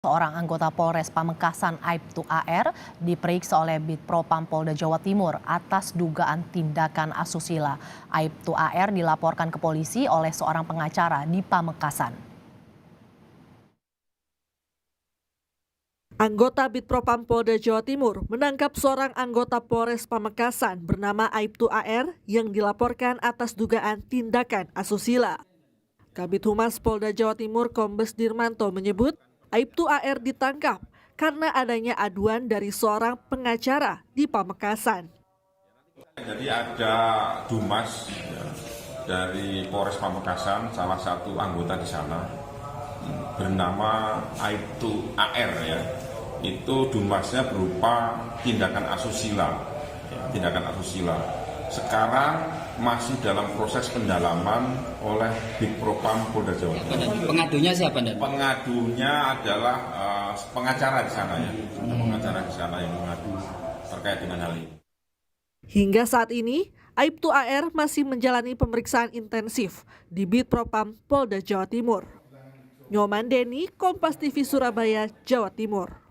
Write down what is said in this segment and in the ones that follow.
Seorang anggota Polres Pamekasan Aibtu AR diperiksa oleh Bitpropam Polda Jawa Timur atas dugaan tindakan asusila. Aibtu AR dilaporkan ke polisi oleh seorang pengacara di Pamekasan. Anggota Bitpropam Polda Jawa Timur menangkap seorang anggota Polres Pamekasan bernama Aibtu AR yang dilaporkan atas dugaan tindakan asusila. Kabid Humas Polda Jawa Timur Kombes Dirmanto menyebut Aibtu AR ditangkap karena adanya aduan dari seorang pengacara di Pamekasan. Jadi ada Dumas dari Polres Pamekasan, salah satu anggota di sana bernama Aibtu AR ya. Itu Dumasnya berupa tindakan asusila, tindakan asusila. Sekarang masih dalam proses pendalaman oleh Bitpropam Polda Jawa Timur. Pengadunya siapa, Dan? Pengadunya adalah pengacara di sana ya, pengacara di sana yang mengadu terkait dengan hal ini. Hingga saat ini, Aibtu AR masih menjalani pemeriksaan intensif di Bitpropam Polda Jawa Timur. Nyoman Deni, Kompas TV Surabaya, Jawa Timur.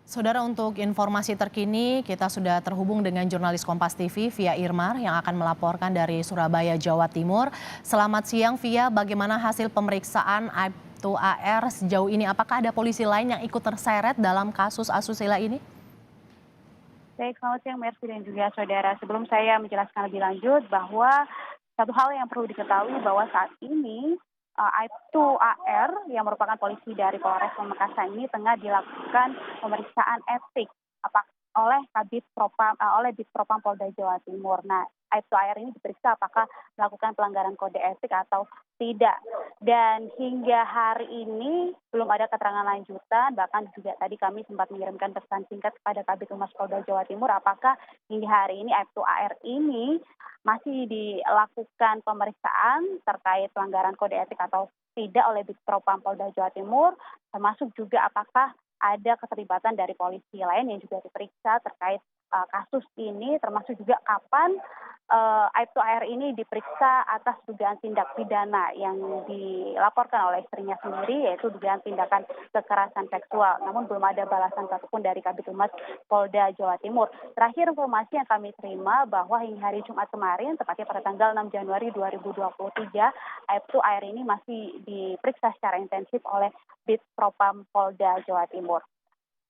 Saudara, untuk informasi terkini kita sudah terhubung dengan jurnalis Kompas TV Via Irmar yang akan melaporkan dari Surabaya, Jawa Timur. Selamat siang Via, bagaimana hasil pemeriksaan Aibtu AR sejauh ini? Apakah ada polisi lain yang ikut terseret dalam kasus asusila ini? Baik, selamat siang Mercy dan juga saudara. Sebelum saya menjelaskan lebih lanjut bahwa satu hal yang perlu diketahui bahwa saat ini Aibtu AR yang merupakan polisi dari Polres Pamekasan ini tengah dilakukan pemeriksaan etik oleh Bitpropam Polda Jawa Timur. Nah, Aibtu AR ini diperiksa apakah melakukan pelanggaran kode etik atau tidak. Dan hingga hari ini belum ada keterangan lanjutan, bahkan juga tadi kami sempat mengirimkan pesan singkat kepada Kabid Humas Polda Jawa Timur apakah hingga hari ini Aibtu AR ini masih dilakukan pemeriksaan terkait pelanggaran kode etik atau tidak oleh Bitpropam Polda Jawa Timur, termasuk juga apakah ada keterlibatan dari polisi lain yang juga diperiksa terkait kasus ini, termasuk juga kapan Aibtu AR ini diperiksa atas dugaan tindak pidana yang dilaporkan oleh istrinya sendiri, yaitu dugaan tindakan kekerasan seksual. Namun belum ada balasan satupun dari Kabid Humas Polda Jawa Timur. Terakhir informasi yang kami terima bahwa hingga hari Jumat kemarin, tepatnya pada tanggal 6 Januari 2023, Aibtu AR ini masih diperiksa secara intensif oleh Bitpropam Polda Jawa Timur.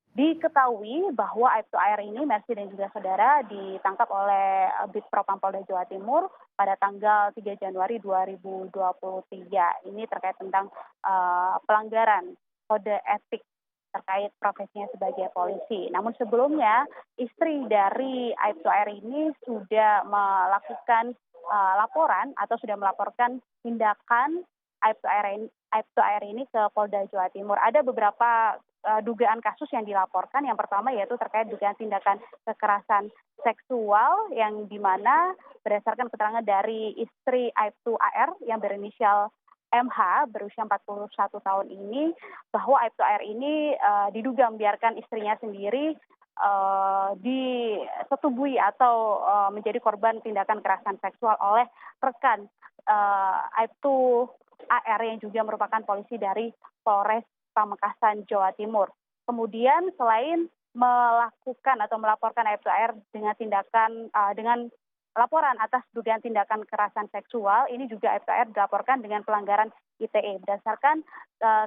Diketahui bahwa Aibtu AR ini, Mercy dan juga saudara, ditangkap oleh Bitpropam Polda Jawa Timur pada tanggal 3 Januari 2023. Ini terkait tentang pelanggaran kode etik terkait profesinya sebagai polisi. Namun sebelumnya, istri dari Aibtu AR ini sudah melakukan laporan atau sudah melaporkan tindakan Aibtu AR ini ke Polda Jawa Timur. Ada beberapa dugaan kasus yang dilaporkan. Yang pertama yaitu terkait dugaan tindakan kekerasan seksual yang dimana berdasarkan keterangan dari istri Aibtu AR yang berinisial MH berusia 41 tahun ini, bahwa Aibtu AR ini diduga membiarkan istrinya sendiri disetubuhi atau menjadi korban tindakan kekerasan seksual oleh rekan Aibtu AR yang juga merupakan polisi dari Polres Pamekasan, Jawa Timur. Kemudian selain melakukan atau melaporkan Aibtu AR dengan dengan laporan atas dugaan tindakan kekerasan seksual, ini juga Aibtu AR dilaporkan dengan pelanggaran ITE. Berdasarkan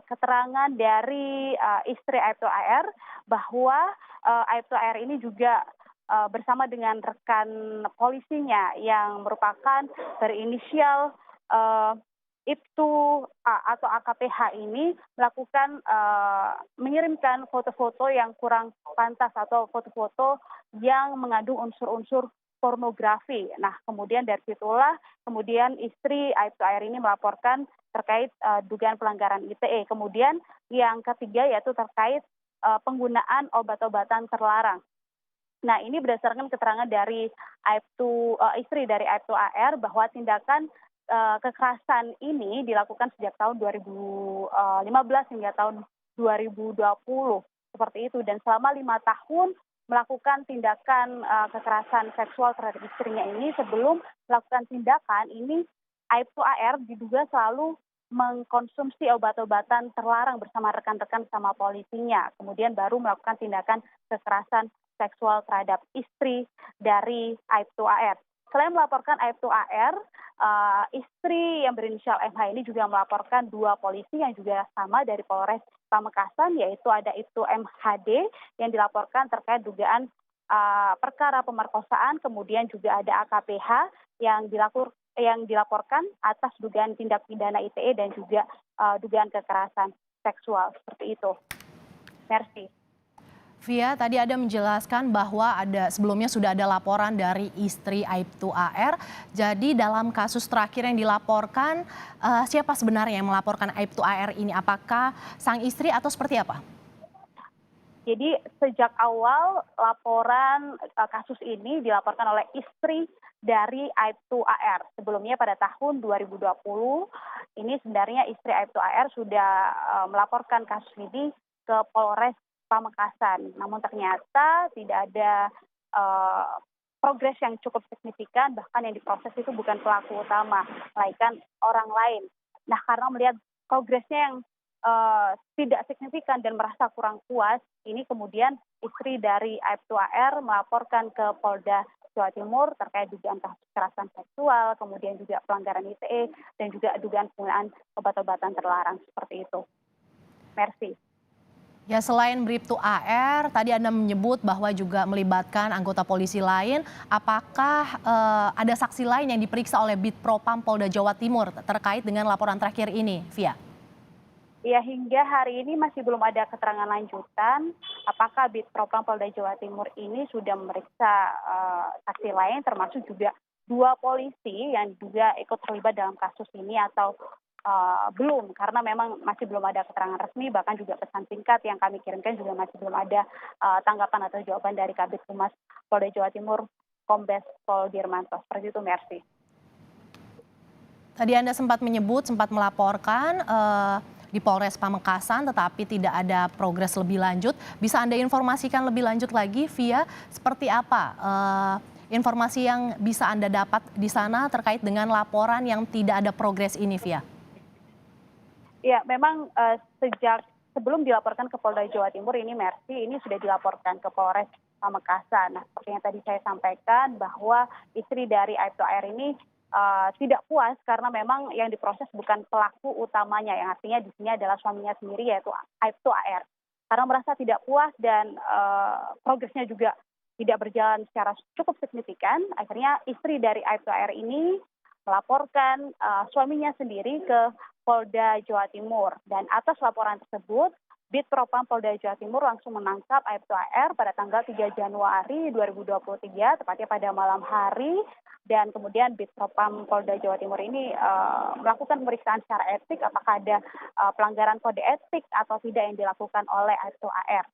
keterangan dari istri Aibtu AR bahwa Aibtu AR ini juga bersama dengan rekan polisinya yang merupakan berinisial Ibtu atau AKPH ini melakukan mengirimkan foto-foto yang kurang pantas atau foto-foto yang mengandung unsur-unsur pornografi. Nah, kemudian dari situlah kemudian istri Aibtu AR ini melaporkan terkait dugaan pelanggaran ITE. Kemudian yang ketiga yaitu terkait penggunaan obat-obatan terlarang. Nah, ini berdasarkan keterangan dari istri dari Aibtu AR bahwa tindakan kekerasan ini dilakukan sejak tahun 2015 hingga tahun 2020 seperti itu, dan selama 5 tahun melakukan tindakan kekerasan seksual terhadap istrinya ini. Sebelum melakukan tindakan ini, Aibtu AR diduga selalu mengkonsumsi obat-obatan terlarang bersama rekan-rekan sama polisinya. Kemudian baru melakukan tindakan kekerasan seksual terhadap istri dari Aibtu AR. Selain melaporkan Aibtu AR, istri yang berinisial MH ini juga melaporkan 2 polisi yang juga sama dari Polres Pamekasan, yaitu ada Ibtu MHD yang dilaporkan terkait dugaan perkara pemerkosaan, kemudian juga ada AKPH yang dilaporkan atas dugaan tindak pidana ITE dan juga dugaan kekerasan seksual seperti itu. Mercy. Via, tadi Anda menjelaskan bahwa sebelumnya sudah ada laporan dari istri Aibtu AR. Jadi dalam kasus terakhir yang dilaporkan, siapa sebenarnya yang melaporkan Aibtu AR ini? Apakah sang istri atau seperti apa? Jadi sejak awal laporan kasus ini dilaporkan oleh istri dari Aibtu AR. Sebelumnya pada tahun 2020, ini sebenarnya istri Aibtu AR sudah melaporkan kasus ini ke Polres Pamekasan. Namun ternyata tidak ada progres yang cukup signifikan, bahkan yang diproses itu bukan pelaku utama, melainkan orang lain. Nah, karena melihat progresnya yang tidak signifikan dan merasa kurang puas, ini kemudian istri dari Aibtu AR melaporkan ke Polda Jawa Timur terkait dugaan kasus kekerasan seksual, kemudian juga pelanggaran ITE, dan juga dugaan penggunaan obat-obatan terlarang seperti itu. Mercy. Ya, selain Bribtu AR, tadi Anda menyebut bahwa juga melibatkan anggota polisi lain. Apakah ada saksi lain yang diperiksa oleh Bid Propam Polda Jawa Timur terkait dengan laporan terakhir ini, Via? Ya, hingga hari ini masih belum ada keterangan lanjutan apakah Bid Propam Polda Jawa Timur ini sudah memeriksa saksi lain, termasuk juga 2 polisi yang juga ikut terlibat dalam kasus ini atau belum, karena memang masih belum ada keterangan resmi, bahkan juga pesan singkat yang kami kirimkan juga masih belum ada tanggapan atau jawaban dari Kabid Humas Polda Jawa Timur, Kombes Pol Dirmanto. Seperti itu, Mercy. Tadi Anda sempat melaporkan di Polres Pamekasan, tetapi tidak ada progres lebih lanjut. Bisa Anda informasikan lebih lanjut lagi, Via, seperti apa informasi yang bisa Anda dapat di sana terkait dengan laporan yang tidak ada progres ini, Via? Ya, memang sejak sebelum dilaporkan ke Polda Jawa Timur ini, Mercy, ini sudah dilaporkan ke Polres Pamekasan. Nah, seperti yang tadi saya sampaikan bahwa istri dari Aibtu AR ini tidak puas karena memang yang diproses bukan pelaku utamanya, yang artinya di sini adalah suaminya sendiri, yaitu Aibtu AR. Karena merasa tidak puas dan progresnya juga tidak berjalan secara cukup signifikan, akhirnya istri dari Aibtu AR ini melaporkan suaminya sendiri ke Polda Jawa Timur. Dan atas laporan tersebut, Bid Propam Polda Jawa Timur langsung menangkap Aibtu AR pada tanggal 3 Januari 2023, tepatnya pada malam hari. Dan kemudian Bid Propam Polda Jawa Timur ini melakukan pemeriksaan secara etik, apakah ada pelanggaran kode etik atau tidak yang dilakukan oleh Aibtu AR.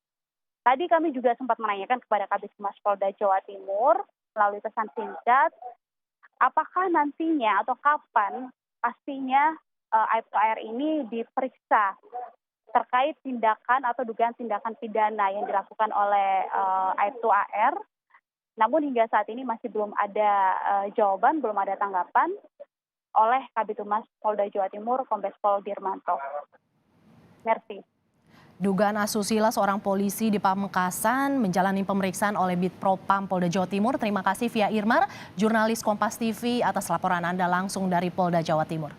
Tadi kami juga sempat menanyakan kepada Kabid Humas Polda Jawa Timur melalui pesan singkat, apakah nantinya atau kapan pastinya Aibtu AR ini diperiksa terkait tindakan atau dugaan tindakan pidana yang dilakukan oleh Aibtu AR. Namun hingga saat ini masih belum ada jawaban, belum ada tanggapan oleh Kabid Humas Polda Jawa Timur, Kombes Pol Dirmanto. Mercy. Dugaan asusila seorang polisi di Pamekasan menjalani pemeriksaan oleh Bid Propam Polda Jawa Timur. Terima kasih Via Irmar, jurnalis Kompas TV atas laporan Anda langsung dari Polda Jawa Timur.